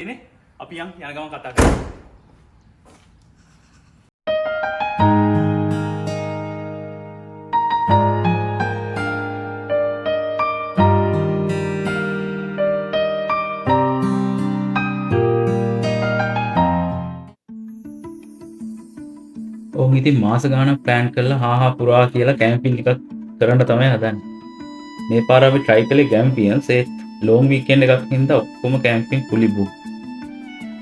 ini අපි යන් යන ගමන් කතා කරමු. ඔවුන් ඉතින් මාස ගානක් ප්ලෑන් කරලා හාහා පුරා කියලා කැම්පින් එකක් කරන්න තමයි හදන්නේ. මේ පාර අපි try කළේ ගැම්පියන්ස් ඒ ලොන් වීකෙන්ඩ් එකක් හින්දා ඔක්කොම කැම්පින් fully booked.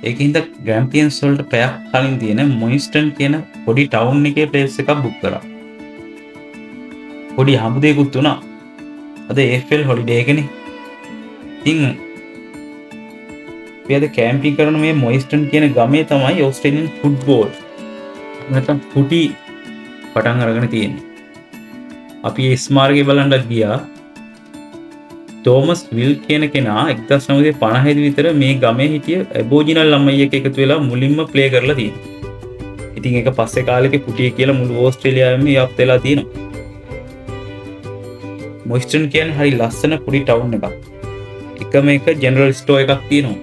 ඒකින්ද ගැම්පියන්ස් වලට පැයක් කලින් තියෙන මොයිස්ටන් කියන පොඩි ටවුන් එකේ ප්ලේස් එකක් බුක් කරා. පොඩි හම්බුදේකුත් වුණා. අද ඒෆෙල් හොලිඩේ එකනේ. ඉතින් අපි අද කැම්පින් කරන මේ මොයිස්ටන් කියන ගමේ තමයි ඕස්ට්‍රේලියන් ෆුට්බෝල් නැත්නම් ෆුටි පටන් අරගෙන තියෙන්නේ. අපි ඒ ස්මාරකය බලන්නත් ගියා. තෝමස් විල් කියන කෙනා 1950 විතර මේ ගමේ හිටිය ඇබෝජිනල් ළමයි එක්ක එකතු වෙලා මුලින්ම ප්ලේ කරලා තියෙනවා. ඉතින් ඒක පස්සේ කාලෙක ෆුටි කියලා මුළු ඕස්ට්‍රේලියාවෙම යාප් වෙලා තියෙනවා. මොයිස්ටන් කියන්නේ හරි ලස්සන පොඩි ටවුන් එකක්. එකම එක ජෙනරල් ස්ටෝර් එකක් තියෙනවා.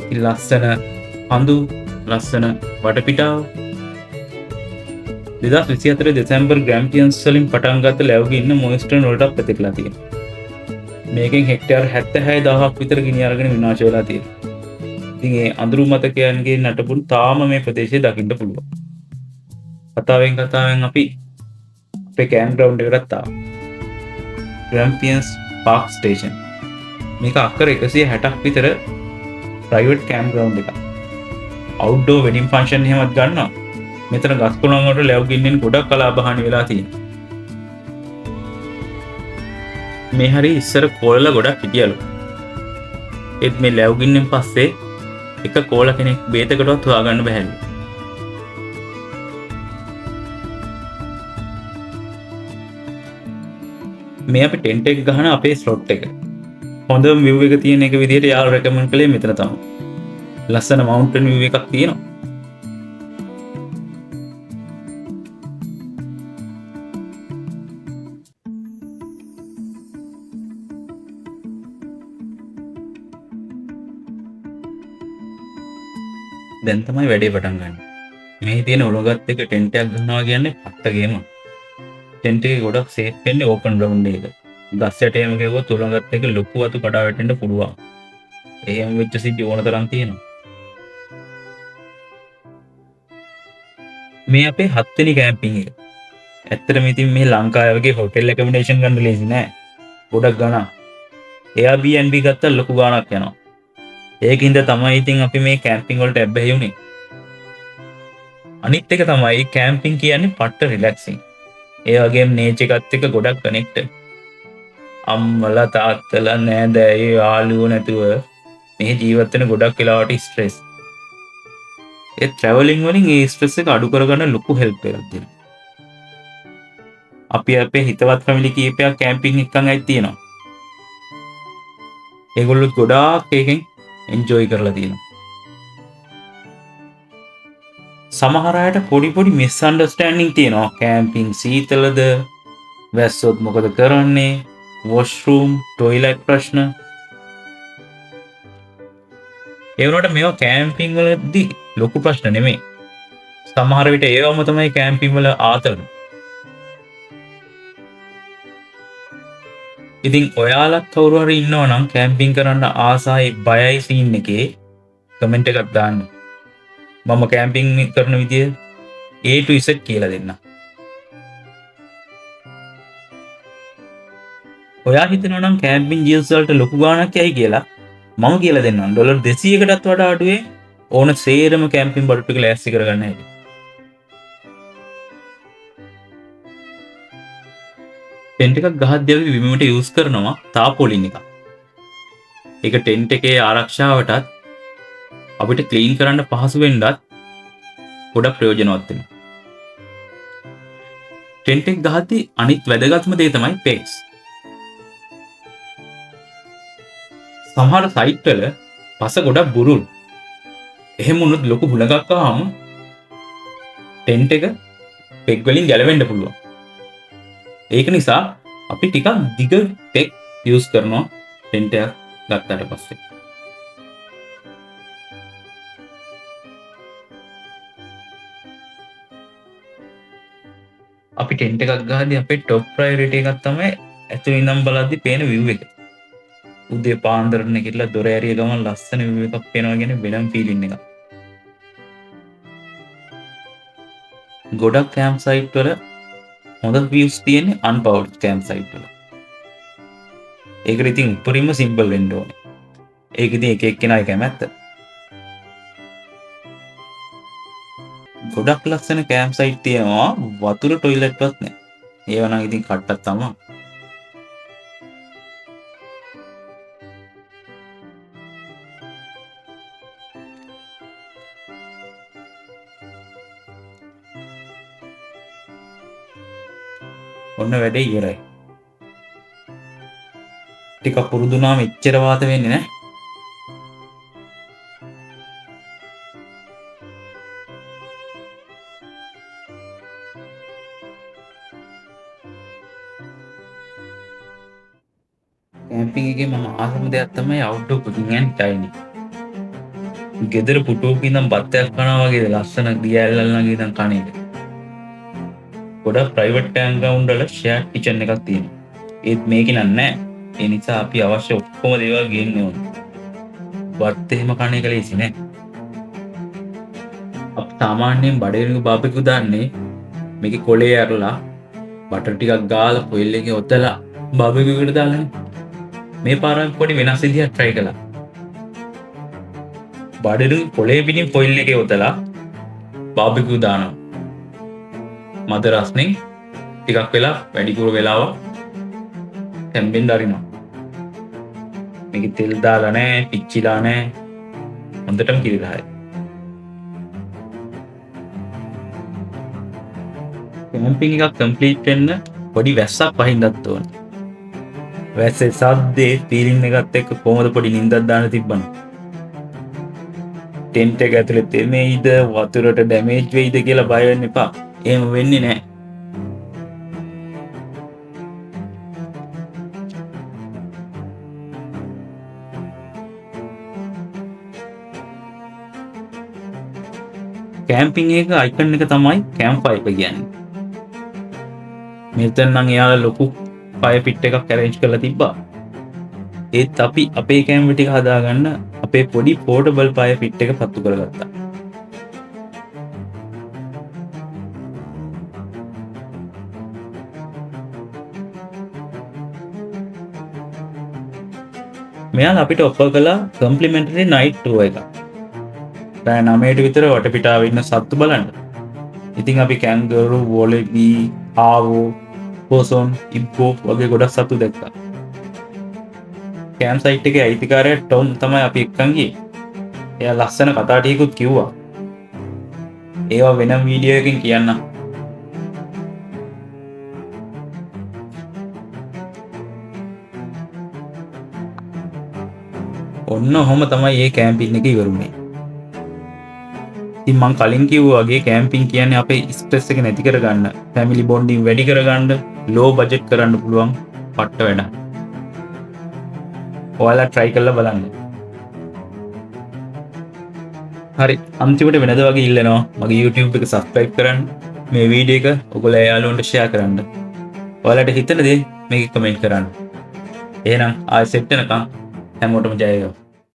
ඉතින් ලස්සන හඳු ලස්සන වටපිටාව 2024 දෙසැම්බර් ග්‍රැම්පියන්ස් වලින් පටන් ගත්ත ලැබුගේ ඉන්න මොයිස්ටන් වලට පැතිරලා තියෙනවා. මේකෙන් හෙක්ටයාර් 76000ක් විතර ගිනි අරගෙන විනාශ වෙලා තියෙනවා. ඉතින් ඒ අඳුරු මතකයන්ගේ නටබුන් තාම මේ ප්‍රදේශයේ දකින්න පුළුවන්. කතාවෙන් අපි අපේ කැම්ප් ග්‍රවුන්ඩ් එකකට ආවා. ග්‍රැම්පියන්ස් පාර්ක් ස්ටේෂන්. මේක අක්කර 160ක් විතර ප්‍රයිවට් කැම්ප් ග්‍රවුන්ඩ් එකක්. අවුට්ඩෝර් වෙඩින් ෆන්ක්ෂන් එහෙමත් ගන්නවා. මෙතන ගස් කොළන් වලට ලැබු ගින්නෙන් ගොඩක් කලාබහානි වෙලා තියෙනවා. මේ හරි ඉස්සර කෝලලා ගොඩක් හිටියලු. ඒත් මේ ලැබු ගින්නෙන් පස්සේ එක කෝල කෙනෙක් බේතකටවත් හොයාගන්න බැහැලු. මේ අපි ටෙන්ට් එක ගහන අපේ ස්ලොට් එක. හොඳම view එක තියෙන එක විදිහට යාළුවා රෙකමන්ඩ් කළේ මෙතන තමයි. ලස්සන මවුන්ටන් view එකක් තියෙනවා. දැන් තමයි වැඩේ පටන් ගන්න. මේ තියෙන ඔලොගත් එක ටෙන්ට් එකක් ගන්නවා කියන්නේ පට්ට ගේම. ටෙන්ට් එකේ ගොඩක් සේෆ් වෙන්නේ ඕපන් ග්‍රවුන්ඩ් එක. ගස් යටේම ගෙවුවොත් ඔලොගත් එක ලොකු වතු කඩා වැටෙන්න පුළුවන්. එහෙම වෙච්ච සිද්ධි ඕන තරම් තියෙනවා. මේ අපේ 7 වෙනි කැම්පින් එක. ඇත්තටම ඉතින් මේ ලංකාවේ වගේ හොටෙල් ඇකොමඩේෂන් ගන්න ලේසි නෑ. ගොඩක් ගණන්. Airbnb ගත්තා ලොකු ගාණක් යනවා. ඒකින්ද තමයි ඉතින් අපි මේ කැම්පින් වලට ඇබ්බැහි වුනේ. අනිත් එක තමයි කැම්පින් කියන්නේ පට්ට රිලැක්සින්. ඒ වගේම නේචර් එකත් එක්ක ගොඩක් කනෙක්ටඩ්. අම්මලා තාත්තලා නෑදෑයෝ යාළුවෝ නැතුව මේ ජීවත් වෙන ගොඩක් වෙලාවට ස්ට්‍රෙස්. ඒ ට්‍රැවලින් වලින් ඒ ස්ට්‍රෙස් එක අඩු කරගන්න ලොකු හෙල්ප් එකක් දෙනවා. අපි අපේ හිතවත් ෆැමිලි කීපයක් කැම්පින් එක්කන් ඇවිත් තියෙනවා. ඒගොල්ලෝ ගොඩාක් එකෙන් එන්ජොයි කරලා තියෙනවා. සමහර අයට පොඩි මිස්අන්ඩර්ස්ටෑන්ඩින් තියෙනවා. කැම්පින් සීතලද, වැස්සොත් මොකද කරන්නේ, වොෂ්රූම්, ටොයිලට් ප්‍රශ්න. ඒ වුණාට මේවා කැම්පින් වලදී ලොකු ප්‍රශ්න නෙමෙයි. සමහර විට ඒවම තමයි කැම්පින් වල ආතල්. ඉතින් ඔයාලත් කවුරු හරි ඉන්නවා නම් කැම්පින් කරන්න ආසයි බයයි සීන් එකේ කමෙන්ට් එකක් දාන්න. මම කැම්පින් කරන විදිය A to Z කියලා දෙන්න. ඔයා හිතනවා නම් කැම්පින් ජීල්ස් වලට ලොකු ගාණක් යයි කියලා මම කියලා දෙන්නම්. ඩොලර් 200කටත් වඩා අඩුවේ ඕන සේරම කැම්පින් බඩු ටික ලෑස්ති කරගන්න හැටි. ටෙන්ට් එකක් ගහද්දී අපි විමට යූස් කරනවා තාපෝලින් එකක්. ඒක ටෙන්ට් එකේ ආරක්ෂාවටත් අපිට ක්ලීන් කරන්න පහසු වෙන්නත් ගොඩක් ප්‍රයෝජනවත් වෙනවා. ටෙන්ට් එක ගහද්දී අනිත් වැදගත්ම දේ තමයි පෙක්ස්. සමහර සයිට් වල පස ගොඩක් බුරුල්. එහෙම වුණොත් ලොකු හුලඟක් ආවම ටෙන්ට් එක පෙක් වලින් ගැලවෙන්න පුළුවන්. ඒක නිසා අපි ටිකක් දිග පෙක් යූස් කරනවා ටෙන්ට් එක ගත්තට පස්සේ. අපි ටෙන්ට් එකක් ගහද්දී අපේ টොප් ප්‍රයොරිටි එකක් තමයි ඇතුළේ ඉඳන් බලද්දී පේන view එක. උදේ පාන්දර නැගිටලා දොර ඇරිය ගමන් ලස්සන view එකක් පේනවා කියන්නේ වෙනම feeling එකක්. ගොඩක් camp site වල හොඳ views තියෙන්නේ unpowered camp site වල. ඒකට ඉතින් උඩරින්ම simple වෙන්න ඕනේ. ඒක ඉතින් එක එක්කෙනාගේ කැමැත්ත. ගොඩක් ලස්සන camp site තියෙනවා වතුර toilet වත් නැහැ. ඒවා නම් ඉතින් කට්ටක් තමයි. ඔන්න වැඩේ ඉවරයි. ටිකක් පුරුදු වුණාම එච්චර වාත වෙන්නේ නැහැ. කැම්පින් එකේ මම ආසම දෙයක් තමයි outdoor cooking and dining. ගෙදර පුටුවක ඉඳන් බත්තයක් කනවා වගේ ලස්සන දියැලල් ළඟ ඉඳන් කන එක. ගොඩක් ප්‍රයිවට් කැම්ප්ග්‍රවුන්ඩ් වල ෂෙයාර් කිචන් එකක් තියෙනවා. ඒත් මේකේ නෑ. ඒ නිසා අපි අවශ්‍ය ඔක්කොම දේවල් ගේන්න ඕනේ. බත් එහෙම කන එක ලේසි නෑ. අපි සාමාන්‍යයෙන් බඩේරිඟු බාබිකියු දාන්නේ මේකේ කොලේ ඇරලා බටර් ටිකක් ගාලා කොයිල් එකේ ඔතලා බාබිකියු එකට දාලානේ. මේ පාර පොඩි වෙනස් විදිහක් try කළා. බඩේරිඟු කොලේ පිටින් කොයිල් එකේ ඔතලා බාබිකියු දානවා. මද රස්නේ ටිකක් වෙලා වැඩිපුර වෙලාවක් තැම්බෙන්න අරිනවා. මේකේ තෙල් දාලා නැහැ, පිච්චිලා නැහැ. හොඳටම කිරිරහයි. කැම්පින් එකක් කම්ප්ලීට් වෙන්න පොඩි වැස්සක් වහින්නත් ඕන. වැස්සේ සද්දේ ෆීලිං එකත් එක්ක කොහොමද පොඩි නිින්දක් දාන්න තිබ්බනම්. ටෙන්ට් එක ඇතුලේ තෙමෙයිද වතුරට ඩැමේජ් වෙයිද කියලා බය වෙන්න එපා. එහෙම වෙන්නේ නැහැ. කැම්පින් එක අයිකන් එක තමයි කැම්ප් ෆයර් කියන්නේ. මෙතන නම් එයාලා ලොකු ෆයර් පිට් එකක් arrange කරලා තිබ්බා. ඒත් අපි අපේ කැම්ප් ටික හදාගන්න අපේ පොඩි portable ෆයර් පිට් එක පත්තු කරගත්තා. මෙයාලා අපිට ඔෆර් කළා complimentary night tour එකක්. රෑ 9ට විතර වටපිටාව ඉන්න සත්තු බලන්න. ඉතින් අපි කැන්ගරු, වොලබි, ආවෝ, පොසොන්, ඉබ්බෝ වගේ ගොඩක් සත්තු දැක්කා. කැම්ප් සයිට් එකේ අයිතිකාරයා ටොම් තමයි අපි එක්කන් ගියේ. එයා ලස්සන කතා ටිකකුත් කිව්වා. ඒවා වෙනම වීඩියෝ එකකින් කියන්නම්. ඔන්න ඔහොම තමයි මේ කැම්පින් එක ඉවරුනේ. ඉතින් මං කලින් කිව්වා වගේ කැම්පින් කියන්නේ අපේ ස්ට්‍රෙස් එක නැති කරගන්න, ෆැමිලි බොන්ඩින් වැඩි කරගන්න, ලෝ බජට් කරන්න පුළුවන් පට්ට වැඩක්. ඔයාලා try කරලා බලන්න. හරි, අන්තිමට වෙනද වගේ ඉල්ලනවා මගේ YouTube එක subscribe කරන්න, මේ වීඩියෝ එක ඔයගොල්ලෝ යාළුවන්ට share කරන්න. ඔයාලට හිතන දේ මේක comment කරන්න. එහෙනම් ආයෙ සෙට් වෙනකම් හැමෝටම ජය වේවා.